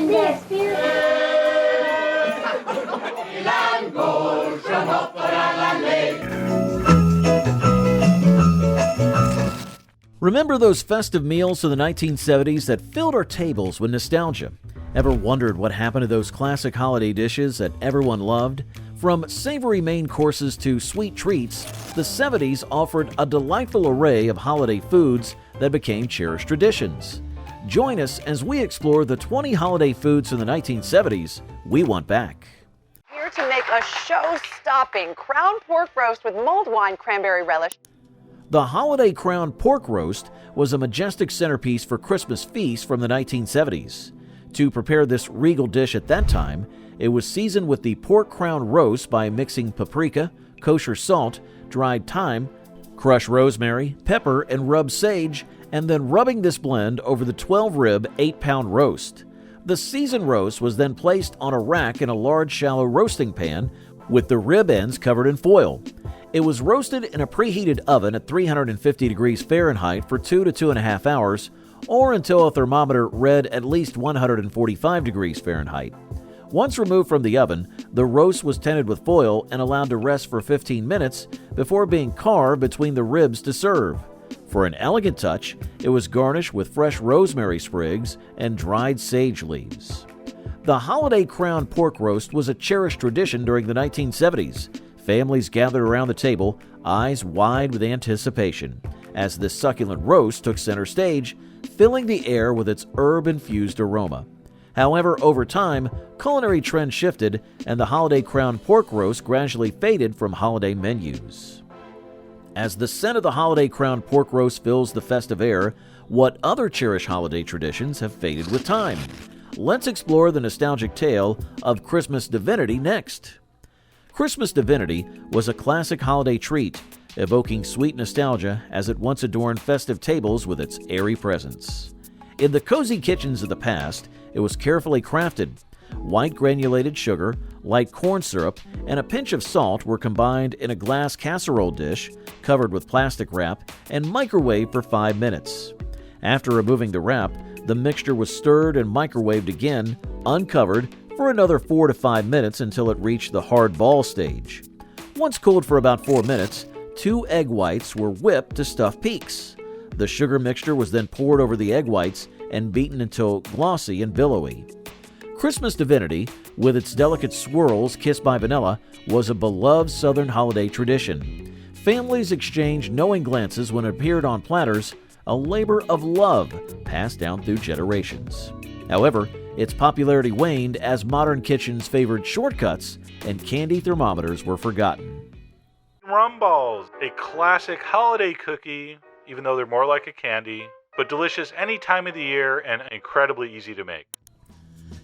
in der spirit. Remember those festive meals of the 1970s that filled our tables with nostalgia? Ever wondered what happened to those classic holiday dishes that everyone loved? From savory main courses to sweet treats, the 70s offered a delightful array of holiday foods that became cherished traditions. Join us as we explore the 20 holiday foods from the 1970s we want back. Here to make a show-stopping crown pork roast with mulled wine cranberry relish. The Holiday Crown Pork Roast was a majestic centerpiece for Christmas feasts from the 1970s. To prepare this regal dish at that time, it was seasoned with the pork crown roast by mixing paprika, kosher salt, dried thyme, crushed rosemary, pepper, and rubbed sage, and then rubbing this blend over the 12-rib, 8-pound roast. The seasoned roast was then placed on a rack in a large shallow roasting pan with the rib ends covered in foil. It was roasted in a preheated oven at 350 degrees Fahrenheit for 2 to 2.5 hours, or until a thermometer read at least 145 degrees Fahrenheit. Once removed from the oven, the roast was tinted with foil and allowed to rest for 15 minutes before being carved between the ribs to serve. For an elegant touch, it was garnished with fresh rosemary sprigs and dried sage leaves. The Holiday Crown Pork Roast was a cherished tradition during the 1970s. Families gathered around the table, eyes wide with anticipation, as this succulent roast took center stage, filling the air with its herb-infused aroma. However, over time, culinary trends shifted, and the Holiday Crown Pork Roast gradually faded from holiday menus. As the scent of the Holiday Crown Pork Roast fills the festive air, what other cherished holiday traditions have faded with time? Let's explore the nostalgic tale of Christmas Divinity next. Christmas Divinity was a classic holiday treat, evoking sweet nostalgia as it once adorned festive tables with its airy presence. In the cozy kitchens of the past, it was carefully crafted. White granulated sugar, light corn syrup, and a pinch of salt were combined in a glass casserole dish covered with plastic wrap and microwaved for 5 minutes. After removing the wrap, the mixture was stirred and microwaved again, uncovered, for another 4 to 5 minutes until it reached the hard ball stage. Once cooled for about 4 minutes, 2 egg whites were whipped to stuff peaks. The sugar mixture was then poured over the egg whites and beaten until glossy and billowy. Christmas Divinity, with its delicate swirls kissed by vanilla, was a beloved Southern holiday tradition. Families exchanged knowing glances when it appeared on platters, a labor of love passed down through generations. However, its popularity waned as modern kitchens favored shortcuts and candy thermometers were forgotten. Rum balls, a classic holiday cookie, even though they're more like a candy, but delicious any time of the year and incredibly easy to make.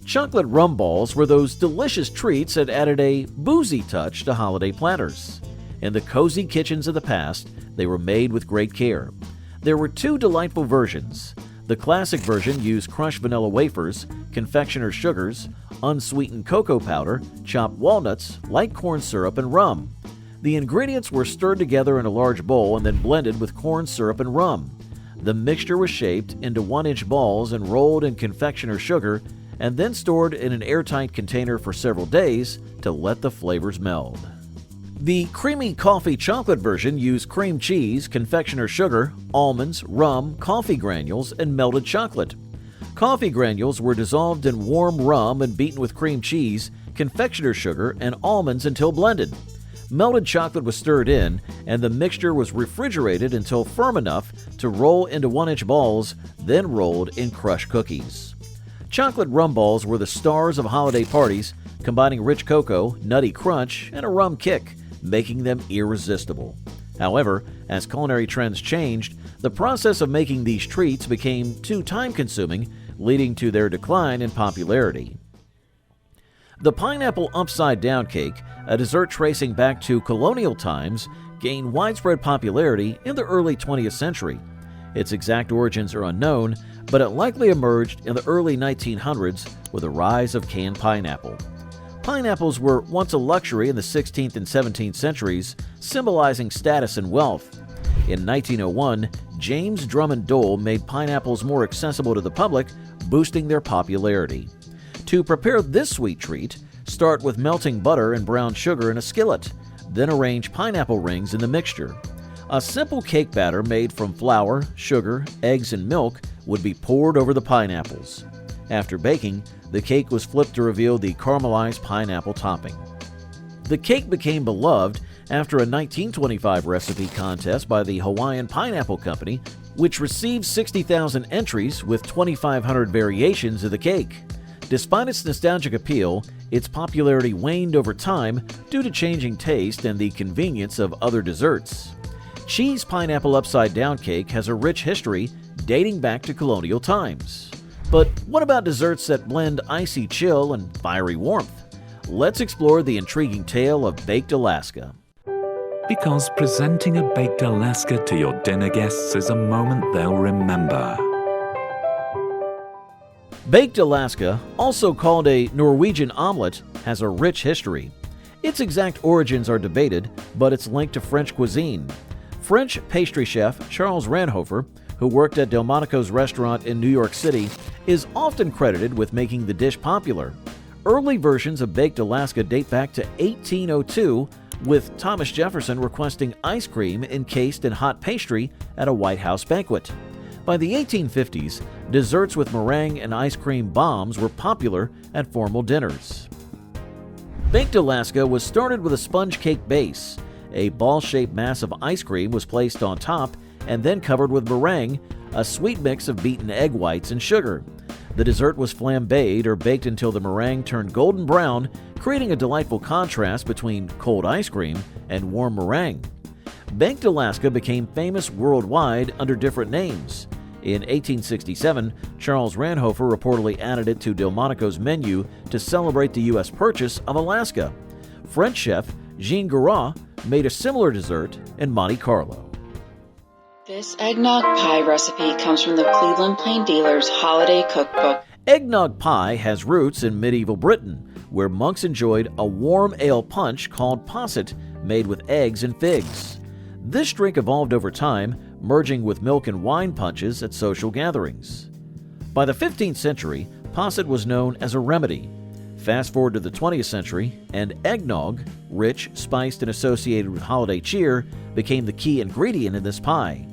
Chocolate rum balls were those delicious treats that added a boozy touch to holiday platters. In the cozy kitchens of the past, they were made with great care. There were 2 delightful versions. The classic version used crushed vanilla wafers, confectioner's sugars, unsweetened cocoa powder, chopped walnuts, light corn syrup, and rum. The ingredients were stirred together in a large bowl and then blended with corn syrup and rum. The mixture was shaped into 1-inch balls and rolled in confectioner's sugar and then stored in an airtight container for several days to let the flavors meld. The creamy coffee chocolate version used cream cheese, confectioner's sugar, almonds, rum, coffee granules, and melted chocolate. Coffee granules were dissolved in warm rum and beaten with cream cheese, confectioner's sugar, and almonds until blended. Melted chocolate was stirred in, and the mixture was refrigerated until firm enough to roll into 1-inch balls, then rolled in crushed cookies. Chocolate rum balls were the stars of holiday parties, combining rich cocoa, nutty crunch, and a rum kick, making them irresistible. However, as culinary trends changed, the process of making these treats became too time-consuming, leading to their decline in popularity. The pineapple upside-down cake, a dessert tracing back to colonial times, gained widespread popularity in the early 20th century. Its exact origins are unknown, but it likely emerged in the early 1900s with the rise of canned pineapple. Pineapples were once a luxury in the 16th and 17th centuries, symbolizing status and wealth. In 1901, James Drummond Dole made pineapples more accessible to the public, boosting their popularity. To prepare this sweet treat, start with melting butter and brown sugar in a skillet, then arrange pineapple rings in the mixture. A simple cake batter made from flour, sugar, eggs, and milk would be poured over the pineapples. After baking, the cake was flipped to reveal the caramelized pineapple topping. The cake became beloved after a 1925 recipe contest by the Hawaiian Pineapple Company, which received 60,000 entries with 2,500 variations of the cake. Despite its nostalgic appeal, its popularity waned over time due to changing taste and the convenience of other desserts. Cheese pineapple upside-down cake has a rich history dating back to colonial times. But what about desserts that blend icy chill and fiery warmth? Let's explore the intriguing tale of Baked Alaska. Because presenting a baked Alaska to your dinner guests is a moment they'll remember. Baked Alaska, also called a Norwegian omelet, has a rich history. Its exact origins are debated, but it's linked to French cuisine. French pastry chef Charles Ranhofer, who worked at Delmonico's restaurant in New York City, is often credited with making the dish popular. Early versions of Baked Alaska date back to 1802, with Thomas Jefferson requesting ice cream encased in hot pastry at a White House banquet. By the 1850s, desserts with meringue and ice cream bombs were popular at formal dinners. Baked Alaska was started with a sponge cake base. A ball-shaped mass of ice cream was placed on top and then covered with meringue, a sweet mix of beaten egg whites and sugar. The dessert was flambéed or baked until the meringue turned golden brown, creating a delightful contrast between cold ice cream and warm meringue. Baked Alaska became famous worldwide under different names. In 1867, Charles Ranhofer reportedly added it to Delmonico's menu to celebrate the U.S. purchase of Alaska. French chef Jean Garat made a similar dessert in Monte Carlo. This eggnog pie recipe comes from the Cleveland Plain Dealer's Holiday Cookbook. Eggnog pie has roots in medieval Britain, where monks enjoyed a warm ale punch called posset made with eggs and figs. This drink evolved over time, merging with milk and wine punches at social gatherings. By the 15th century, posset was known as a remedy. Fast forward to the 20th century, and eggnog, rich, spiced, and associated with holiday cheer, became the key ingredient in this pie.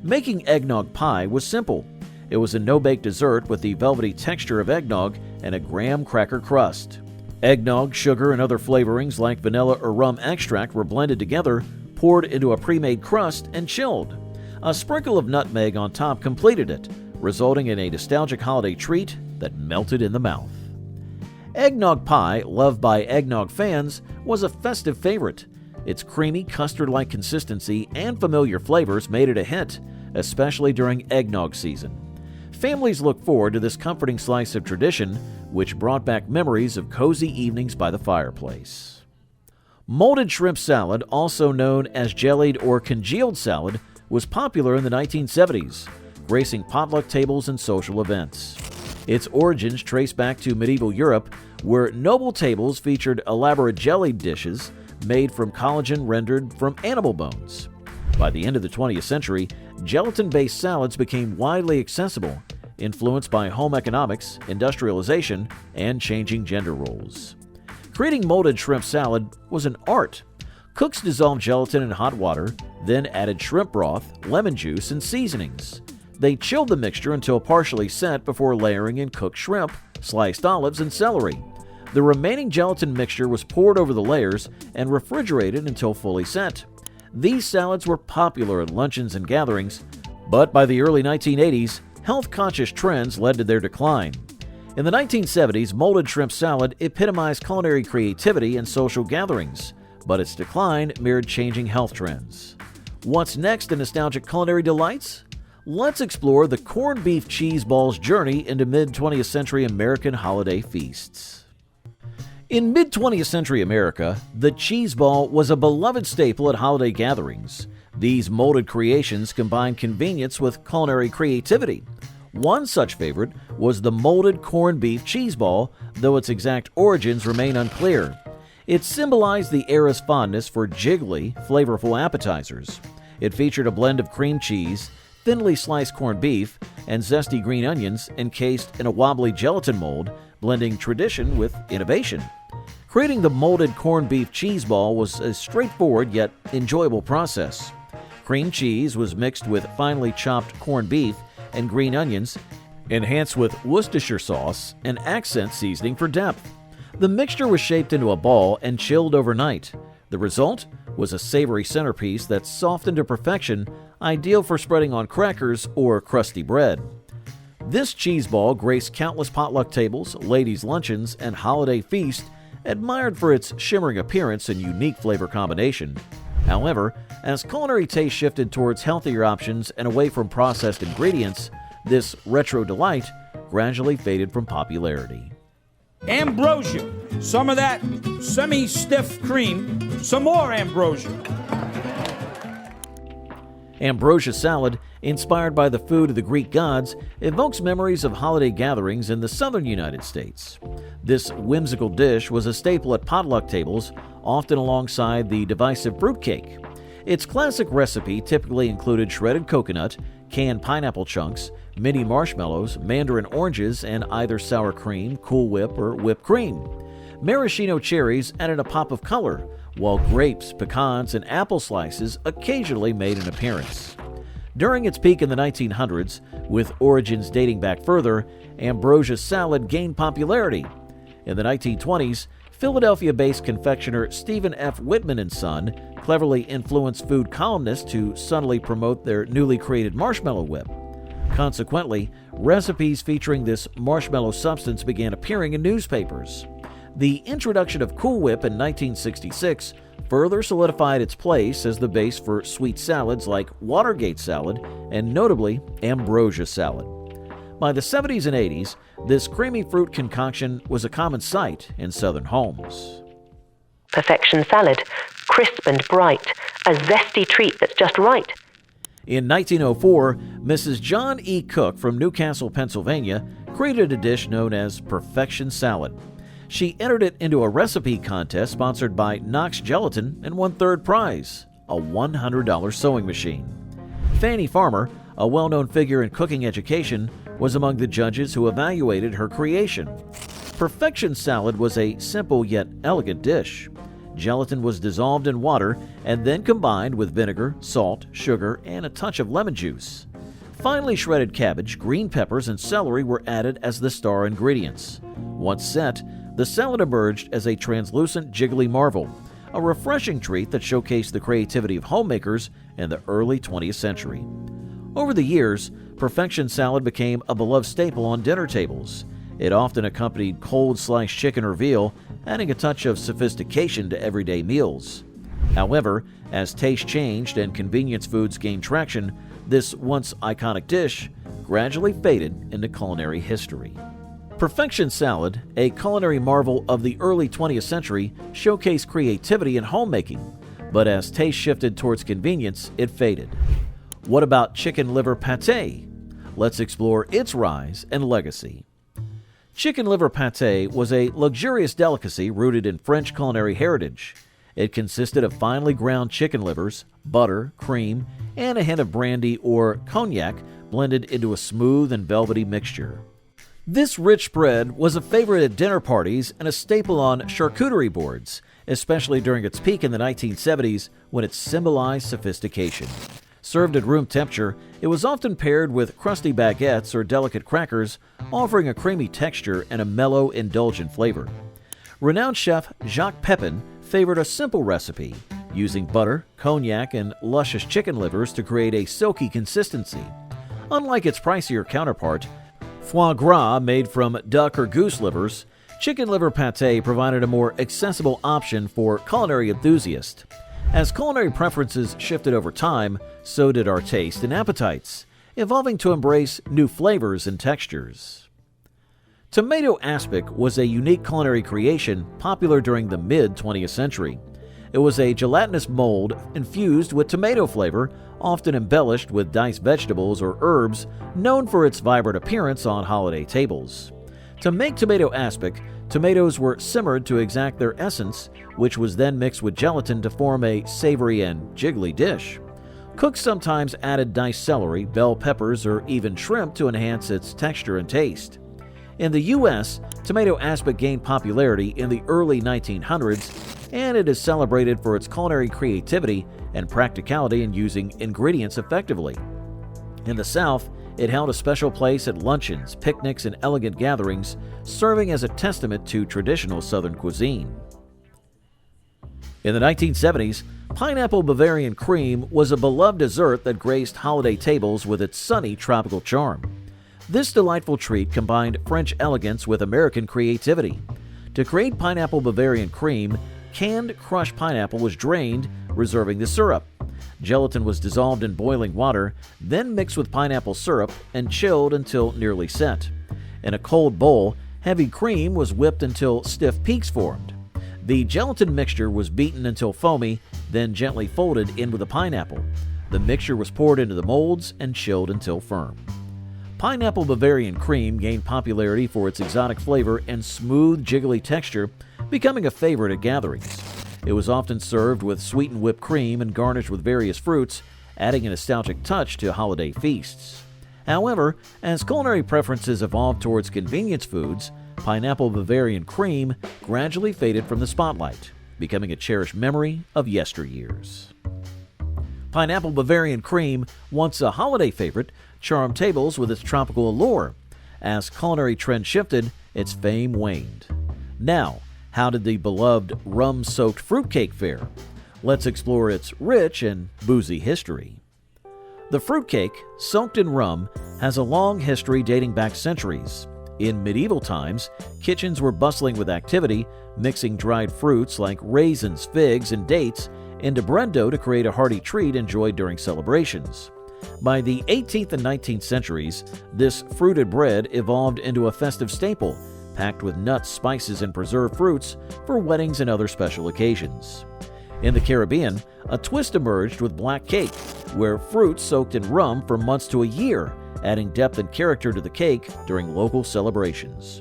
Making eggnog pie was simple. It was a no-bake dessert with the velvety texture of eggnog and a graham cracker crust. Eggnog, sugar, and other flavorings like vanilla or rum extract were blended together, poured into a pre-made crust, and chilled. A sprinkle of nutmeg on top completed it, resulting in a nostalgic holiday treat that melted in the mouth. Eggnog pie, loved by eggnog fans, was a festive favorite. Its creamy, custard-like consistency and familiar flavors made it a hit, especially during eggnog season. Families look forward to this comforting slice of tradition, which brought back memories of cozy evenings by the fireplace. Molded shrimp salad, also known as jellied or congealed salad, was popular in the 1970s, gracing potluck tables and social events. Its origins trace back to medieval Europe, where noble tables featured elaborate jellied dishes made from collagen rendered from animal bones. By the end of the 20th century, gelatin-based salads became widely accessible, influenced by home economics, industrialization, and changing gender roles. Creating molded shrimp salad was an art. Cooks dissolved gelatin in hot water, then added shrimp broth, lemon juice, and seasonings. They chilled the mixture until partially set before layering in cooked shrimp, sliced olives, and celery. The remaining gelatin mixture was poured over the layers and refrigerated until fully set. These salads were popular at luncheons and gatherings, but by the early 1980s, health-conscious trends led to their decline. In the 1970s, molded shrimp salad epitomized culinary creativity and social gatherings, but its decline mirrored changing health trends. What's next in nostalgic culinary delights? Let's explore the corned beef cheese ball's journey into mid-20th century American holiday feasts. In mid-20th century America, the cheese ball was a beloved staple at holiday gatherings. These molded creations combined convenience with culinary creativity. One such favorite was the molded corned beef cheese ball, though its exact origins remain unclear. It symbolized the era's fondness for jiggly, flavorful appetizers. It featured a blend of cream cheese, thinly sliced corned beef, and zesty green onions encased in a wobbly gelatin mold blending tradition with innovation. Creating the molded corned beef cheese ball was a straightforward yet enjoyable process. Cream cheese was mixed with finely chopped corned beef and green onions, enhanced with Worcestershire sauce and accent seasoning for depth. The mixture was shaped into a ball and chilled overnight. The result was a savory centerpiece that softened to perfection, ideal for spreading on crackers or crusty bread. This cheese ball graced countless potluck tables, ladies' luncheons, and holiday feasts, admired for its shimmering appearance and unique flavor combination. However, as culinary taste shifted towards healthier options and away from processed ingredients, this retro delight gradually faded from popularity. Ambrosia, some of that semi-stiff cream, some more ambrosia. Ambrosia salad, inspired by the food of the Greek gods, evokes memories of holiday gatherings in the southern United States. This whimsical dish was a staple at potluck tables, often alongside the divisive fruitcake. Its classic recipe typically included shredded coconut, canned pineapple chunks, mini marshmallows, mandarin oranges, and either sour cream, Cool Whip, or whipped cream. Maraschino cherries added a pop of color, while grapes, pecans, and apple slices occasionally made an appearance. During its peak in the 1900s, with origins dating back further, ambrosia salad gained popularity. In the 1920s, Philadelphia-based confectioner Stephen F. Whitman & Son cleverly influenced food columnists to subtly promote their newly created marshmallow whip. Consequently, recipes featuring this marshmallow substance began appearing in newspapers. The introduction of Cool Whip in 1966 further solidified its place as the base for sweet salads like Watergate salad and notably ambrosia salad. By the 70s and 80s, this creamy fruit concoction was a common sight in southern homes. Perfection salad, crisp and bright, a zesty treat that's just right. In 1904, Mrs. John E. Cook from Newcastle, Pennsylvania, created a dish known as Perfection Salad. She entered it into a recipe contest sponsored by Knox Gelatin and won third prize, a $100 sewing machine. Fannie Farmer, a well-known figure in cooking education, was among the judges who evaluated her creation. Perfection Salad was a simple yet elegant dish. Gelatin was dissolved in water and then combined with vinegar, salt, sugar, and a touch of lemon juice. Finely shredded cabbage, green peppers, and celery were added as the star ingredients. Once set, the salad emerged as a translucent, jiggly marvel, a refreshing treat that showcased the creativity of homemakers in the early 20th century. Over the years, Perfection Salad became a beloved staple on dinner tables. It often accompanied cold sliced chicken or veal, adding a touch of sophistication to everyday meals. However, as taste changed and convenience foods gained traction, this once iconic dish gradually faded into culinary history. Perfection Salad, a culinary marvel of the early 20th century, showcased creativity in homemaking, but as taste shifted towards convenience, it faded. What about chicken liver pâté? Let's explore its rise and legacy. Chicken liver pâté was a luxurious delicacy rooted in French culinary heritage. It consisted of finely ground chicken livers, butter, cream, and a hint of brandy or cognac blended into a smooth and velvety mixture. This rich spread was a favorite at dinner parties and a staple on charcuterie boards, especially during its peak in the 1970s when it symbolized sophistication. Served at room temperature, it was often paired with crusty baguettes or delicate crackers, offering a creamy texture and a mellow, indulgent flavor. Renowned chef Jacques Pepin favored a simple recipe, using butter, cognac, and luscious chicken livers to create a silky consistency. Unlike its pricier counterpart, foie gras made from duck or goose livers, chicken liver pâté provided a more accessible option for culinary enthusiasts. As culinary preferences shifted over time, so did our taste and appetites, evolving to embrace new flavors and textures. Tomato aspic was a unique culinary creation popular during the mid-20th century. It was a gelatinous mold infused with tomato flavor, often embellished with diced vegetables or herbs, known for its vibrant appearance on holiday tables. To make tomato aspic, tomatoes were simmered to exact their essence, which was then mixed with gelatin to form a savory and jiggly dish. Cooks sometimes added diced celery, bell peppers, or even shrimp to enhance its texture and taste. In the U.S., tomato aspic gained popularity in the early 1900s, and it is celebrated for its culinary creativity and practicality in using ingredients effectively. In the South, it held a special place at luncheons, picnics, and elegant gatherings, serving as a testament to traditional Southern cuisine. In the 1970s, pineapple Bavarian cream was a beloved dessert that graced holiday tables with its sunny tropical charm. This delightful treat combined French elegance with American creativity. To create pineapple Bavarian cream, canned crushed pineapple was drained, reserving the syrup. Gelatin was dissolved in boiling water, then mixed with pineapple syrup and chilled until nearly set. In a cold bowl, heavy cream was whipped until stiff peaks formed. The gelatin mixture was beaten until foamy, then gently folded in with the pineapple. The mixture was poured into the molds and chilled until firm. Pineapple Bavarian cream gained popularity for its exotic flavor and smooth, jiggly texture, becoming a favorite at gatherings. It was often served with sweetened whipped cream and garnished with various fruits, adding a nostalgic touch to holiday feasts. However, as culinary preferences evolved towards convenience foods, pineapple Bavarian cream gradually faded from the spotlight, becoming a cherished memory of yesteryears. Pineapple Bavarian cream, once a holiday favorite, charmed tables with its tropical allure. As culinary trends shifted, its fame waned. Now, how did the beloved rum-soaked fruitcake fare? Let's explore its rich and boozy history. The fruitcake, soaked in rum, has a long history dating back centuries. In medieval times, kitchens were bustling with activity, mixing dried fruits like raisins, figs, and dates into bread dough to create a hearty treat enjoyed during celebrations. By the 18th and 19th centuries, this fruited bread evolved into a festive staple, packed with nuts, spices, and preserved fruits for weddings and other special occasions. In the Caribbean, a twist emerged with black cake, where fruits soaked in rum for months to a year, adding depth and character to the cake during local celebrations.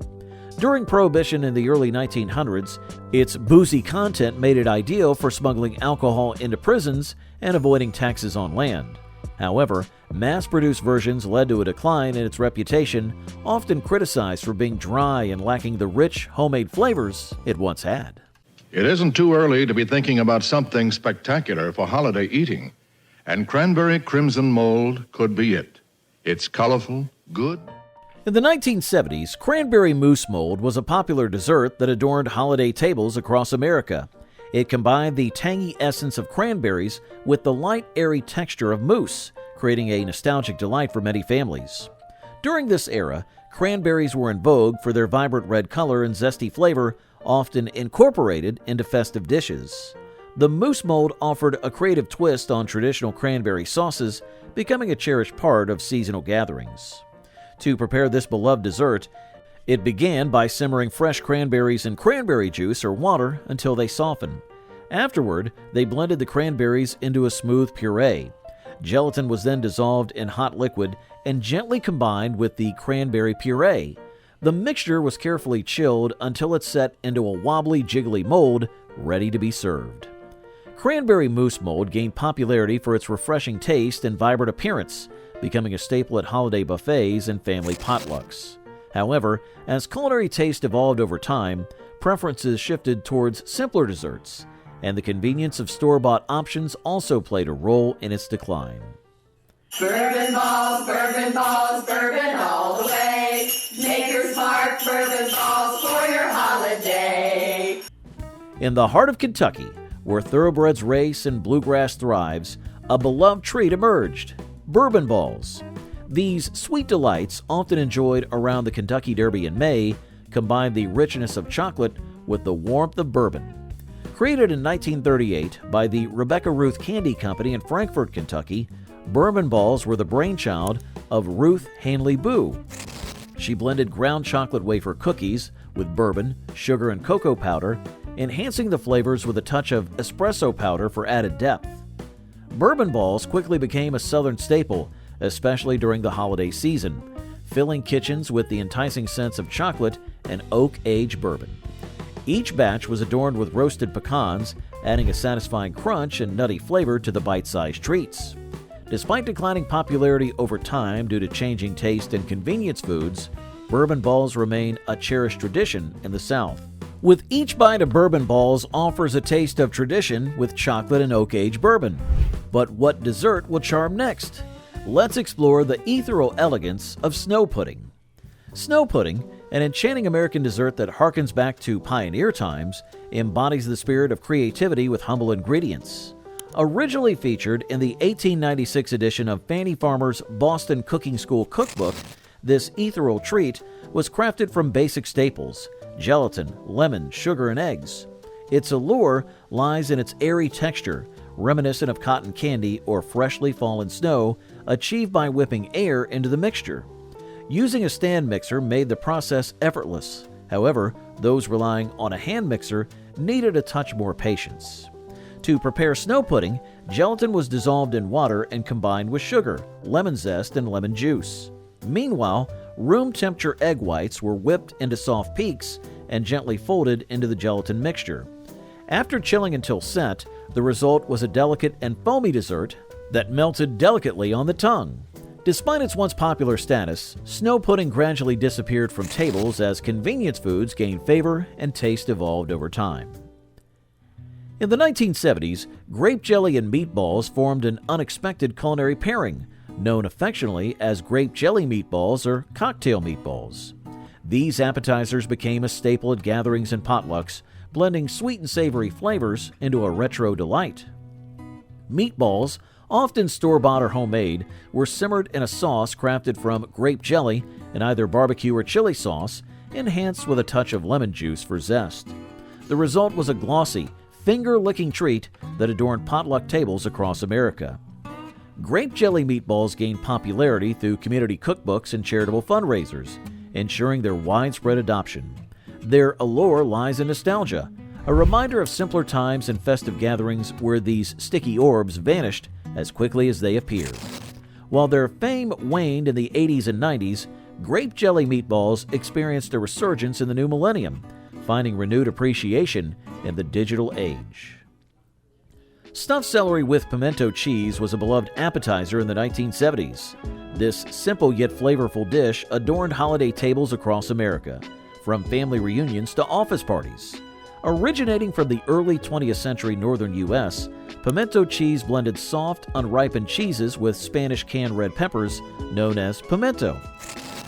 During Prohibition in the early 1900s, its boozy content made it ideal for smuggling alcohol into prisons and avoiding taxes on land. However, mass-produced versions led to a decline in its reputation, often criticized for being dry and lacking the rich, homemade flavors it once had. It isn't too early to be thinking about something spectacular for holiday eating, and cranberry crimson mold could be it. It's colorful, good. In the 1970s, cranberry mousse mold was a popular dessert that adorned holiday tables across America. It combined the tangy essence of cranberries with the light, airy texture of mousse, creating a nostalgic delight for many families. During this era, cranberries were in vogue for their vibrant red color and zesty flavor, often incorporated into festive dishes. The mousse mold offered a creative twist on traditional cranberry sauces, becoming a cherished part of seasonal gatherings. To prepare this beloved dessert, it began by simmering fresh cranberries in cranberry juice or water until they soften. Afterward, they blended the cranberries into a smooth puree. Gelatin was then dissolved in hot liquid and gently combined with the cranberry puree. The mixture was carefully chilled until it set into a wobbly, jiggly mold ready to be served. Cranberry mousse mold gained popularity for its refreshing taste and vibrant appearance, becoming a staple at holiday buffets and family potlucks. However, as culinary taste evolved over time, preferences shifted towards simpler desserts, and the convenience of store-bought options also played a role in its decline. Bourbon balls, bourbon all the way. Make your smart bourbon balls for your holiday. In the heart of Kentucky, where thoroughbreds race and bluegrass thrives, a beloved treat emerged: bourbon balls. These sweet delights, often enjoyed around the Kentucky Derby in May, combine the richness of chocolate with the warmth of bourbon. Created in 1938 by the Rebecca Ruth Candy Company in Frankfort, Kentucky, bourbon balls were the brainchild of Ruth Hanley Boo. She blended ground chocolate wafer cookies with bourbon, sugar, and cocoa powder, enhancing the flavors with a touch of espresso powder for added depth. Bourbon balls quickly became a Southern staple, especially during the holiday season, filling kitchens with the enticing scents of chocolate and oak-aged bourbon. Each batch was adorned with roasted pecans, adding a satisfying crunch and nutty flavor to the bite-sized treats. Despite declining popularity over time due to changing taste and convenience foods, bourbon balls remain a cherished tradition in the South. With each bite of bourbon balls offers a taste of tradition with chocolate and oak-aged bourbon. But what dessert will charm next? Let's explore the ethereal elegance of snow pudding. Snow pudding, an enchanting American dessert that harkens back to pioneer times, embodies the spirit of creativity with humble ingredients. Originally featured in the 1896 edition of Fannie Farmer's Boston Cooking School Cookbook, this ethereal treat was crafted from basic staples: gelatin, lemon, sugar, and eggs. Its allure lies in its airy texture, reminiscent of cotton candy or freshly fallen snow, achieved by whipping air into the mixture. Using a stand mixer made the process effortless. However, those relying on a hand mixer needed a touch more patience. To prepare snow pudding, gelatin was dissolved in water and combined with sugar, lemon zest, and lemon juice. Meanwhile, room temperature egg whites were whipped into soft peaks and gently folded into the gelatin mixture. After chilling until set, the result was a delicate and foamy dessert that melted delicately on the tongue. Despite its once popular status, snow pudding gradually disappeared from tables as convenience foods gained favor and taste evolved over time. In the 1970s, grape jelly and meatballs formed an unexpected culinary pairing, known affectionately as grape jelly meatballs or cocktail meatballs. These appetizers became a staple at gatherings and potlucks, blending sweet and savory flavors into a retro delight. Meatballs, often store-bought or homemade, were simmered in a sauce crafted from grape jelly and either barbecue or chili sauce, enhanced with a touch of lemon juice for zest. The result was a glossy, finger-licking treat that adorned potluck tables across America. Grape jelly meatballs gained popularity through community cookbooks and charitable fundraisers, ensuring their widespread adoption. Their allure lies in nostalgia, a reminder of simpler times and festive gatherings where these sticky orbs vanished as quickly as they appeared. While their fame waned in the 80s and 90s, grape jelly meatballs experienced a resurgence in the new millennium, finding renewed appreciation in the digital age. Stuffed celery with pimento cheese was a beloved appetizer in the 1970s. This simple yet flavorful dish adorned holiday tables across America, from family reunions to office parties. Originating from the early 20th century northern U.S., pimento cheese blended soft, unripened cheeses with Spanish canned red peppers, known as pimento.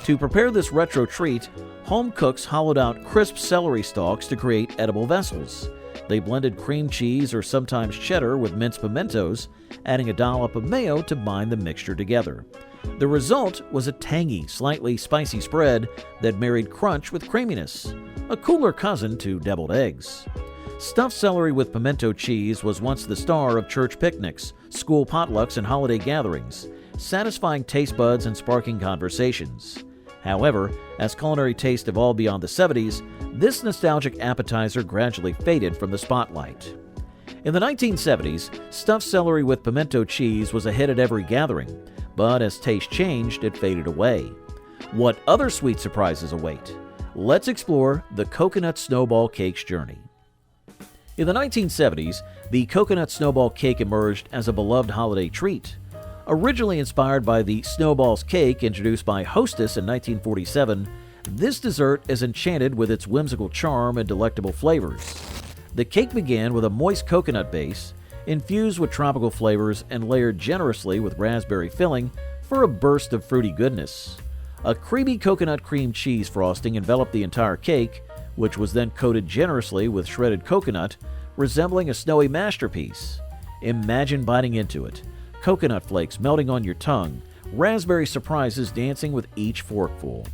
To prepare this retro treat, home cooks hollowed out crisp celery stalks to create edible vessels. They blended cream cheese or sometimes cheddar with minced pimentos, adding a dollop of mayo to bind the mixture together. The result was a tangy, slightly spicy spread that married crunch with creaminess, a cooler cousin to deviled eggs. Stuffed celery with pimento cheese was once the star of church picnics, school potlucks, and holiday gatherings, satisfying taste buds and sparking conversations. However, as culinary taste evolved beyond the 70s, this nostalgic appetizer gradually faded from the spotlight. In the 1970s, stuffed celery with pimento cheese was a hit at every gathering, but as taste changed, it faded away. What other sweet surprises await? Let's explore the coconut snowball cake's journey. In the 1970s, the coconut snowball cake emerged as a beloved holiday treat. Originally inspired by the snowballs cake introduced by Hostess in 1947, this dessert is enchanted with its whimsical charm and delectable flavors. The cake began with a moist coconut base, infused with tropical flavors and layered generously with raspberry filling for a burst of fruity goodness. A creamy coconut cream cheese frosting enveloped the entire cake, which was then coated generously with shredded coconut, resembling a snowy masterpiece. Imagine biting into it, coconut flakes melting on your tongue, raspberry surprises dancing with each forkful.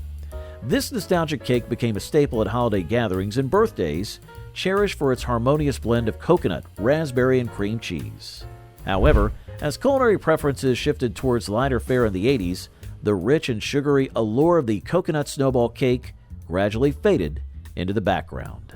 This nostalgic cake became a staple at holiday gatherings and birthdays, cherished for its harmonious blend of coconut, raspberry, and cream cheese. However, as culinary preferences shifted towards lighter fare in the 80s, the rich and sugary allure of the coconut snowball cake gradually faded into the background.